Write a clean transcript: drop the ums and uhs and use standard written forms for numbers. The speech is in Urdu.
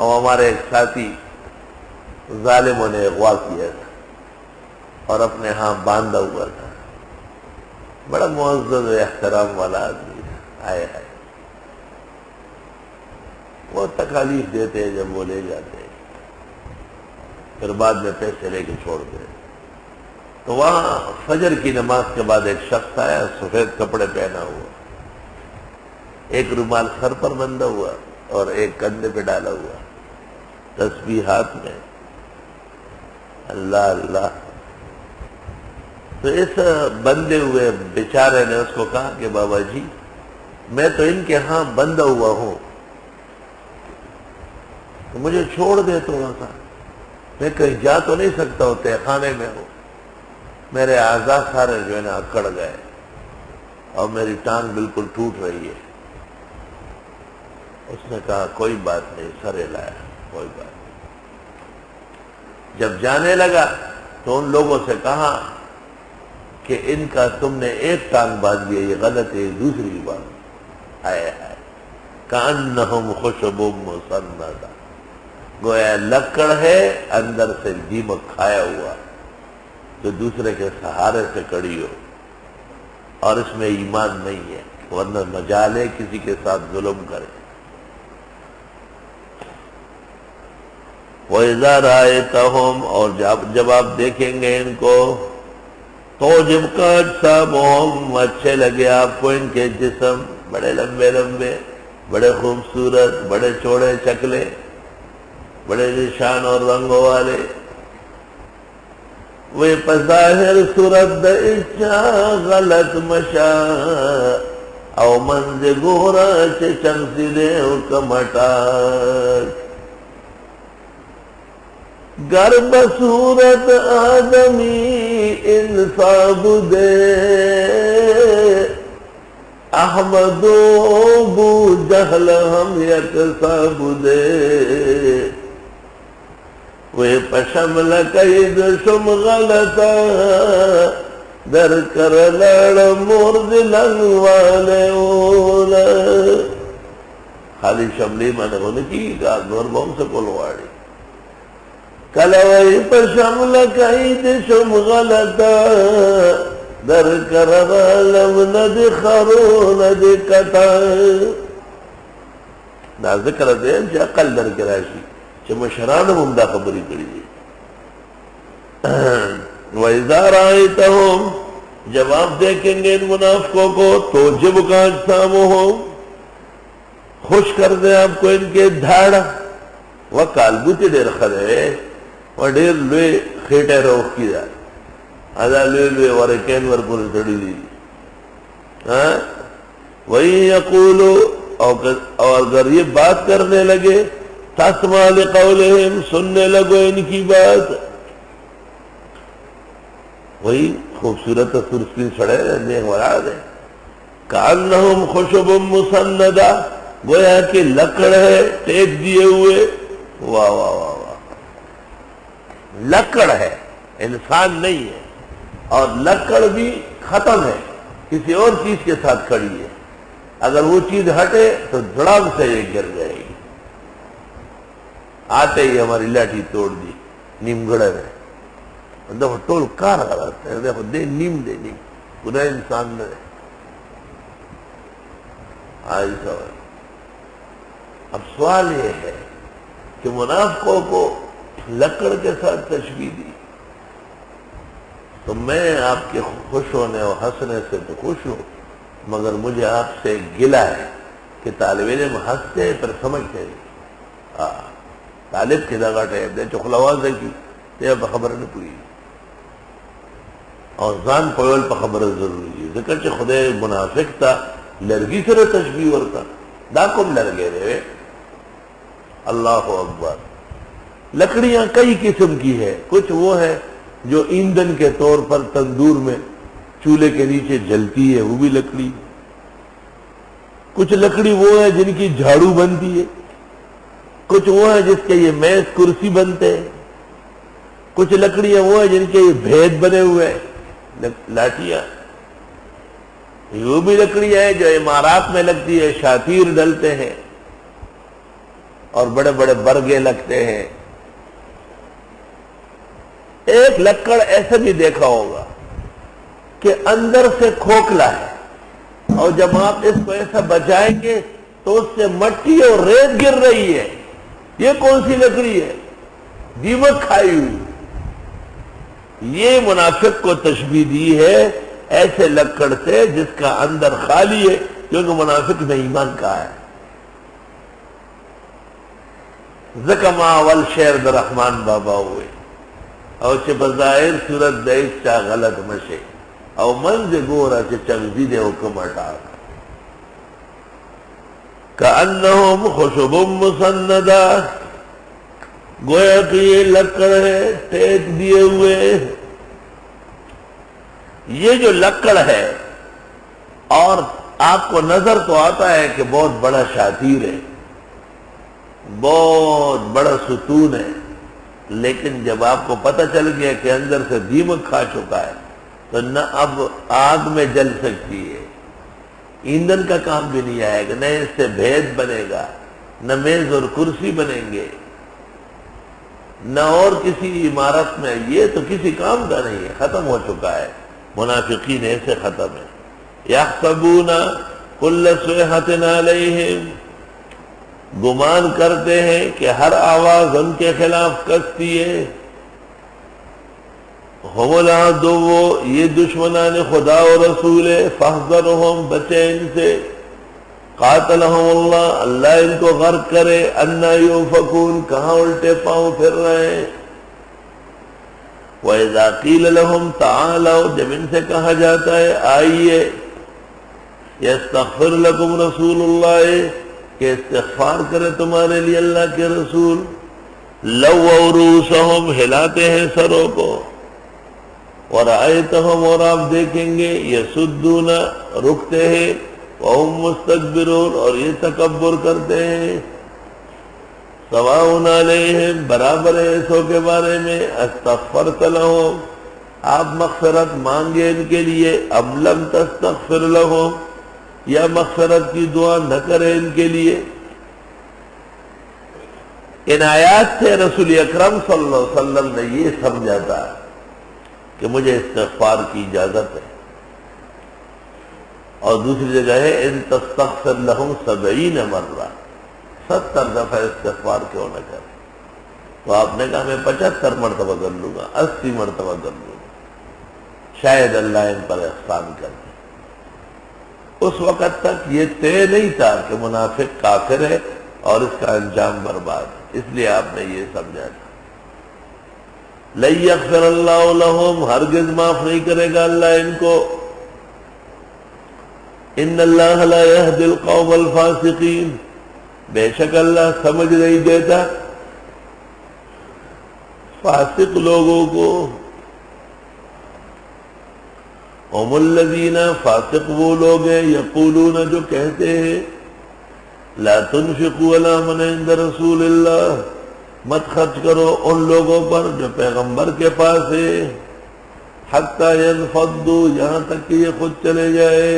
اور ہمارے ایک ساتھی ظالموں نے اغوا کیا تھا اور اپنے ہاں باندھا ہوا تھا، بڑا معزز و احترام والا آدمی تھا، آئے آئے وہ تکالیف دیتے ہیں جب وہ لے جاتے ہیں، پھر بعد میں پیسے لے کے چھوڑ دے۔ تو وہاں فجر کی نماز کے بعد ایک شخص آیا، سفید کپڑے پہنا ہوا، ایک رومال سر پر بندھا ہوا اور ایک کندھے پہ ڈالا ہوا، تسبیح ہاتھ میں، اللہ اللہ۔ تو اس بندے ہوئے بیچارے نے اس کو کہا کہ بابا جی میں تو ان کے ہاں بندھا ہوا ہوں، تو مجھے چھوڑ دے تھوڑا سا، میں کہیں جا تو نہیں سکتا ہوں، تہ خانے میں ہوں، میرے اعضاء سارے جو ہے نا اکڑ گئے اور میری ٹانگ بالکل ٹوٹ رہی ہے۔ اس نے کہا کوئی بات نہیں، سر ہلایا، کوئی بات نہیں۔ جب جانے لگا تو ان لوگوں سے کہا کہ ان کا تم نے ایک ٹانگ باندھ دیا، یہ غلط ہے، دوسری بات آئے آئے کأنہم خشب مسندہ، گویا لکڑ ہے اندر سے دیمک کھایا ہوا جو دوسرے کے سہارے سے کڑی ہو، اور اس میں ایمان نہیں ہے، ورنہ مجال ہے کسی کے ساتھ ظلم کرے۔ وَإِذَا رَأَيْتَهُمْ، اور جب آپ دیکھیں گے ان کو، تُعْجِبْكَ أَجْسَامُهُمْ، اچھے لگے آپ کو ان کے جسم، بڑے لمبے لمبے، بڑے خوبصورت، بڑے چوڑے چکلے، بڑے نشان اور رنگوں والے، وہ پظاہر صورت دا اچھا غلط مشا او منز گورا چے چمسی دے کمٹا، گرب صورت آدمی انصاب دے، احمد و بو جہل ہم یکساب دے، وہ پشمل قید شم غلطا در کر لڑ مرد لنگ والے اولا، خالی شملی میں نے ہونے کی کہا نور بہم سے کلواڑی، کلوئی پشمل قید شم غلطا در کر غالم ندی خرو ندی کتا، دا ذکر دیم چا عقل در کراشی کہ مشرانم ہم دا خبری کری دی۔ وَإِذَا رَأَيْتَهُمْ، جب آپ دیکھیں گے ان منافقوں کو، تُعْجِبْكَ أَجْسَامُهُمْ، خوش کر دے آپ کو ان کے دھاڑ، وَکالبوتی دیر خدے وڈیر لوے خیٹے روخ کی دا، ادا لوے لوے ورکین ورپور تڑی دی، وَإِن يَقُولُوا، اور اگر یہ بات کرنے لگے، تَسْمَعْ لِقَوْلِهِمْ، سننے لگو ان کی بات، وہی خوبصورت سرسکی سڑے رہنے مراد ہے، کَأَنَّهُمْ خُشُبٌ مُسَنَّدَةٌ، گویا کہ لکڑ ہے ٹیک دیے ہوئے، واہ واہ واہ واہ، لکڑ ہے انسان نہیں ہے، اور لکڑ بھی ختم ہے، کسی اور چیز کے ساتھ کھڑی ہے، اگر وہ چیز ہٹے تو دھڑام سے یہ گر جائے گی۔ آتے ہی ہماری لاٹھی توڑ دی، نیم گڑے میں دیکھو ٹول کار غلط ہے، دیکھو دے نیم دے نیم، خدا انسان نے ایسا۔ اب سوال یہ ہے کہ منافقوں کو لکڑ کے ساتھ تشبیہ دی، تو میں آپ کے خوش ہونے اور ہنسنے سے تو خوش ہوں، مگر مجھے آپ سے گلہ ہے کہ طالب علم ہنستے پر سمجھتے نہیں، طالب کی دگا ٹیب دے چخلواز کی تے پا خبر نہیں پوئی، اور زان پویل پا خبر ضروری ہے، ذکر چھ خدے منافق تا لرگی سر تشبیہ ورکا، دا کم لرگے رہے، اللہ اکبر۔ لکڑیاں کئی قسم کی ہے، کچھ وہ ہے جو ایندھن کے طور پر تندور میں چولہے کے نیچے جلتی ہے، وہ بھی لکڑی، کچھ لکڑی وہ ہے جن کی جھاڑو بنتی ہے، کچھ وہ ہے جس کے یہ میز کرسی بنتے ہیں، کچھ لکڑیاں وہ ہے جن کے یہ بھید بنے ہوئے ہیں، لاٹیاں، یہ بھی لکڑیاں ہیں جو عمارات میں لگتی ہے، شاطیر ڈلتے ہیں، اور بڑے بڑے برگے لگتے ہیں. ایک لکڑ ایسے بھی دیکھا ہوگا کہ اندر سے کھوکھلا ہے، اور جب آپ اس کو ایسا بچائیں گے تو اس سے مٹی اور ریت گر رہی ہے. یہ کون سی لکڑی ہے؟ دیمک کھائی ہوئی. یہ منافق کو تشبیہ دی ہے ایسے لکڑ سے جس کا اندر خالی ہے، کیونکہ منافق میں ایمان کا ہے. زکما والشیر در رحمان بابا ہوئے او چه بظاہر صورت دیس چا غلط مشے او منز گورا چه چغزید حکم اٹاک کأنہم خشب مسندہ، گویا کہ یہ لکڑ ہے ٹیک دیے ہوئے. یہ جو لکڑ ہے، اور آپ کو نظر تو آتا ہے کہ بہت بڑا شاتیر ہے، بہت بڑا ستون ہے، لیکن جب آپ کو پتہ چل گیا کہ اندر سے دیمک کھا چکا ہے تو نہ اب آگ میں جل سکتی ہے، ایندھن کا کام بھی نہیں آئے گا، نہ اس سے بھید بنے گا، نہ میز اور کرسی بنیں گے، نہ اور کسی عمارت میں. یہ تو کسی کام کا نہیں ہے، ختم ہو چکا ہے. منافقین ایسے ختم ہے. یحسبون کل صیحۃ علیہم، گمان کرتے ہیں کہ ہر آواز ان کے خلاف کستی ہے. ہم العدو، یہ دشمنان خدا و رسول ہے. فاحذرہم، بچے ان سے. قاتلہم اللہ، اللہ ان کو غرق کرے. انا یؤفکون، کہاں الٹے پاؤں پھر رہے ہیں. وَإِذَا قِيلَ لَهُمْ تَعَالَوْا، جب ان سے کہا جاتا ہے آئیے. يَسْتَغْفِرْ لَكُمْ رَسُولُ اللَّهِ، کہ استغفار کرے تمہارے لیے اللہ کے رسول. لَوَّوْا رُؤُوسَهُمْ، ہلاتے ہیں سروں کو. وَرَأَيْتَهُمْ، اور آپ دیکھیں گے. يَسُدُّونَ، رکتے ہیں. وَهُمْ مُسْتَكْبِرُونَ، اور یہ تکبر کرتے ہیں. سواء علیہم، برابر ہے اسوں کے بارے میں. استغفرت لہم، آپ مغفرت مانگے ان کے لیے. ام لم تستغفر لہم، یا مغفرت کی دعا نہ کرے ان کے لیے. ان آیات سے رسول اکرم صلی اللہ علیہ وسلم نے یہ سمجھا تھا کہ مجھے استغفار کی اجازت ہے. اور دوسری جگہ ہے ان تستغفر لہم 70 مرہ، 70 دفعہ استغفار کیوں نہ کرے. تو آپ نے کہا میں 75 مرتبہ کر لوں گا، 80 مرتبہ کر لوں گا، شاید اللہ ان پر احسان کر دے. اس وقت تک یہ طے نہیں تھا کہ منافق کافر ہے اور اس کا انجام برباد ہے، اس لیے آپ نے یہ سمجھا تھا. لَن يَغْفِرَ اللَّهُ لَهُمْ، ہرگز معاف نہیں کرے گا اللہ ان کو. إِنَّ اللَّهَ لَا يَهْدِي الْقَوْمَ الْفَاسِقِينَ، بے شک اللہ سمجھ نہیں دیتا فاسق لوگوں کو. هم الذین، فاسق وہ لوگ ہیں. یقولون، جو کہتے ہیں. لا تنفقوا علی من عند رسول اللہ، مت خرچ کرو ان لوگوں پر جو پیغمبر کے پاس ہے. حتی ينفضوا، یہاں تک کہ یہ خود چلے جائے.